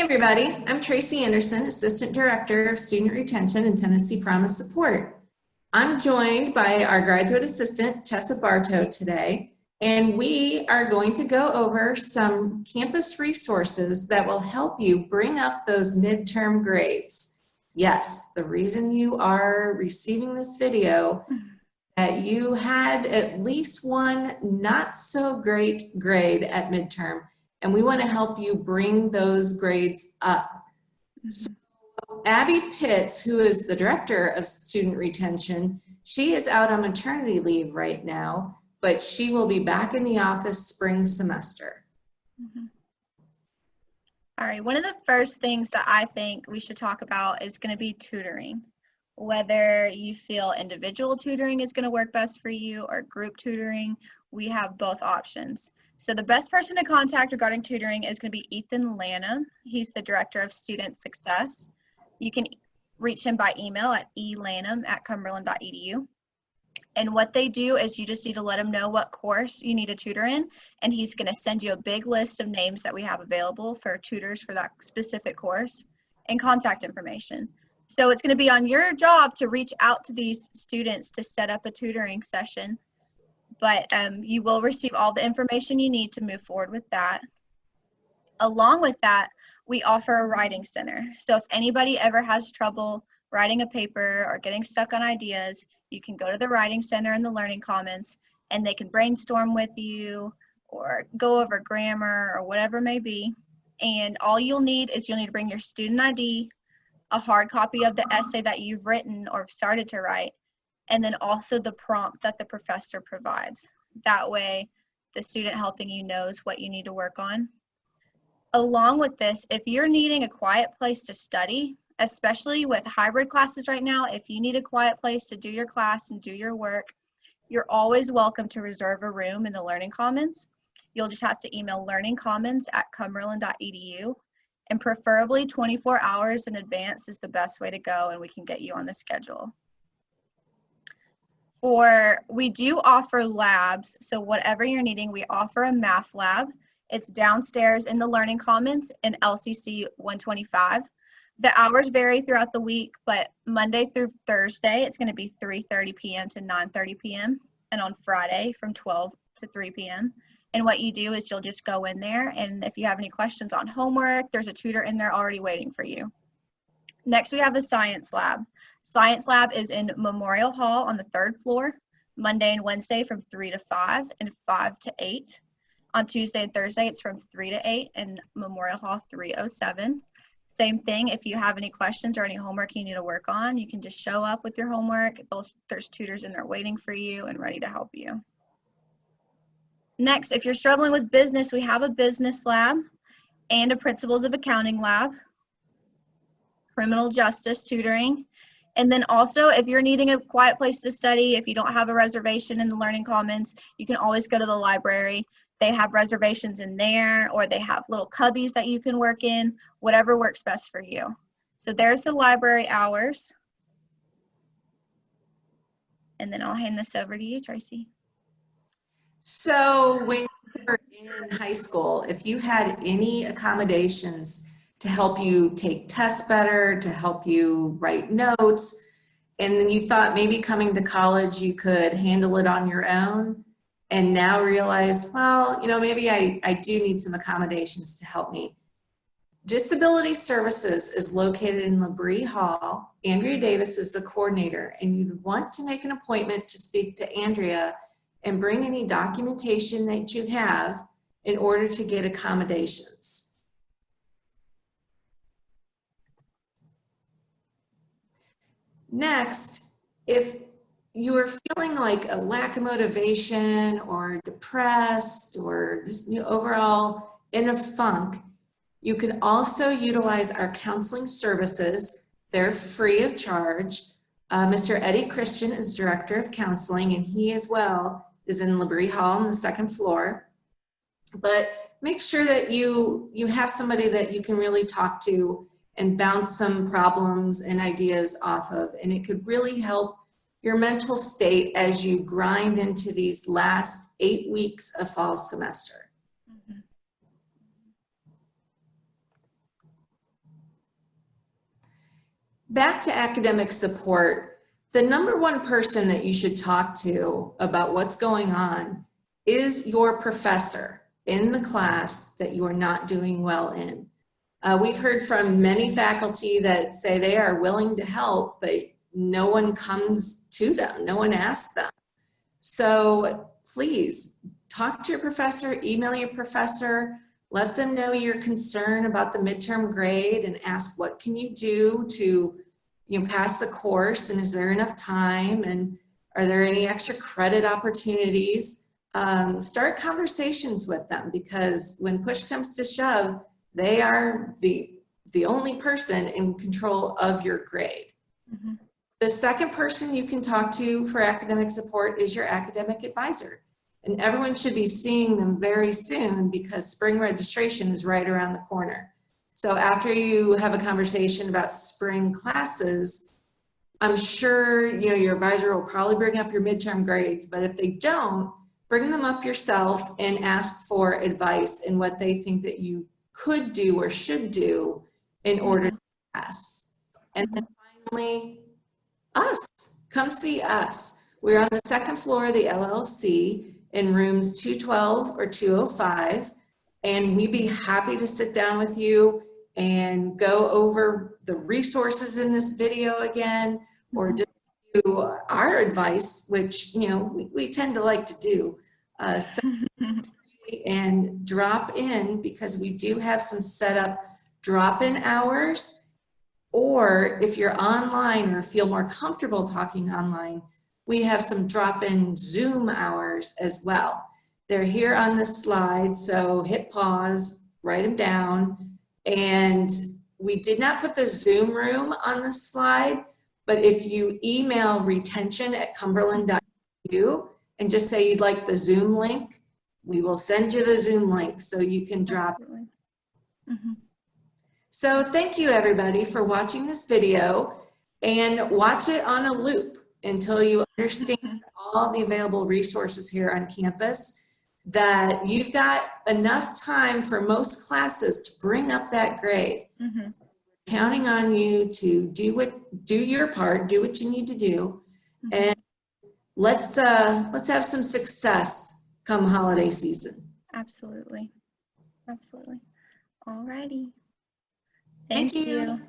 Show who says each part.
Speaker 1: Hey everybody, I'm Tracy Anderson, Assistant Director of Student Retention and Tennessee Promise Support. I'm joined by our graduate assistant, Tessa Bartow, today, and we are going to go over some campus resources that will help you bring up those midterm grades. Yes, the reason you are receiving this video, that you had at least one not so great grade at midterm, and we want to help you bring those grades up. So Abby Pitts, who is the Director of Student Retention, she is out on maternity leave right now, but she will be back in the office spring semester.
Speaker 2: All right, one of the first things that I think we should talk about is going to be tutoring. Whether you feel individual tutoring is going to work best for you or group tutoring, we have both options. So the best person to contact regarding tutoring is going to be Ethan Lanham. He's the Director of Student Success. You can reach him by email at elanham@cumberland.edu. And what they do is you just need to let him know what course you need a tutor in, and he's going to send you a big list of names that we have available for tutors for that specific course and contact information. So it's going to be on your job to reach out to these students to set up a tutoring session, but you will receive all the information you need to move forward with that. Along with that, we offer a writing center. So if anybody ever has trouble writing a paper or getting stuck on ideas, you can go to the writing center in the Learning Commons and they can brainstorm with you or go over grammar or whatever it may be. And all you'll need is you'll need to bring your student ID, a hard copy of the essay that you've written or started to write, and then also the prompt that the professor provides. That way, the student helping you knows what you need to work on. Along with this, if you're needing a quiet place to study, especially with hybrid classes right now, if you need a quiet place to do your class and do your work, you're always welcome to reserve a room in the Learning Commons. You'll just have to email learningcommons@cumberland.edu, and preferably 24 hours in advance is the best way to go, and we can get you on the schedule. We do offer labs, so whatever you're needing, we offer a math lab. It's downstairs in the Learning Commons in LCC 125. The hours vary throughout the week, but Monday through Thursday, it's going to be 3:30 p.m. to 9:30 p.m. and on Friday from 12 to 3 p.m. And what you do is you'll just go in there, and if you have any questions on homework, there's a tutor in there already waiting for you. Next, we have the Science Lab. Science Lab is in Memorial Hall on the 3rd floor, Monday and Wednesday from 3 to 5 and 5 to 8. On Tuesday and Thursday, it's from 3 to 8 and Memorial Hall 307. Same thing, if you have any questions or any homework you need to work on, you can just show up with your homework. There's tutors in there waiting for you and ready to help you. Next, if you're struggling with business, we have a business lab and a principles of accounting lab, criminal justice tutoring. And then also, if you're needing a quiet place to study, if you don't have a reservation in the Learning Commons, you can always go to the library. They have reservations in there, or they have little cubbies that you can work in, whatever works best for you. So there's the library hours. And then I'll hand this over to you, Tracy.
Speaker 1: So when you were in high school, if you had any accommodations to help you take tests better, to help you write notes, and then you thought maybe coming to college you could handle it on your own, and now realize, well, you know, maybe I do need some accommodations to help me. Disability Services is located in Labrie Hall. Andrea Davis is the coordinator, and you'd want to make an appointment to speak to Andrea and bring any documentation that you have in order to get accommodations. Next, if you are feeling like a lack of motivation or depressed or just overall in a funk, you can also utilize our counseling services. They're free of charge. Mr. Eddie Christian is Director of Counseling, and he as well is in Labrie Hall on the 2nd floor. But make sure that you have somebody that you can really talk to and bounce some problems and ideas off of, and it could really help your mental state as you grind into these last 8 weeks of fall semester. Back to academic support, the number one person that you should talk to about what's going on is your professor in the class that you are not doing well in. We've heard from many faculty that say they are willing to help, but no one comes to them, no one asks them. So please talk to your professor, email your professor, let them know your concern about the midterm grade and ask what can you do to pass the course, and is there enough time, and are there any extra credit opportunities? Start conversations with them, because when push comes to shove, they are the only person in control of your grade. Mm-hmm. The second person you can talk to for academic support is your academic advisor. And everyone should be seeing them very soon, because spring registration is right around the corner. So after you have a conversation about spring classes, I'm sure your advisor will probably bring up your midterm grades, but if they don't, bring them up yourself and ask for advice in what they think that you could do or should do in order to pass. And then finally, us. Come see us. We're on the second floor of the LLC in rooms 212 or 205, and we'd be happy to sit down with you and go over the resources in this video again, or just do our advice, which we tend to like to do. And drop in, because we do have some set up drop-in hours, or if you're online or feel more comfortable talking online, we have some drop-in Zoom hours as well. They're here on this slide, so hit pause, write them down. And we did not put the Zoom room on this slide, but if you email retention@cumberland.edu and just say you'd like the Zoom link, we will send you the Zoom link so you can drop. Mm-hmm. So thank you everybody for watching this video, and watch it on a loop until you understand all the available resources here on campus, that you've got enough time for most classes to bring up that grade. Mm-hmm. Counting on you to do your part, do what you need to do, mm-hmm. and let's have some success come holiday season.
Speaker 2: Absolutely. Absolutely. All righty.
Speaker 1: Thank you.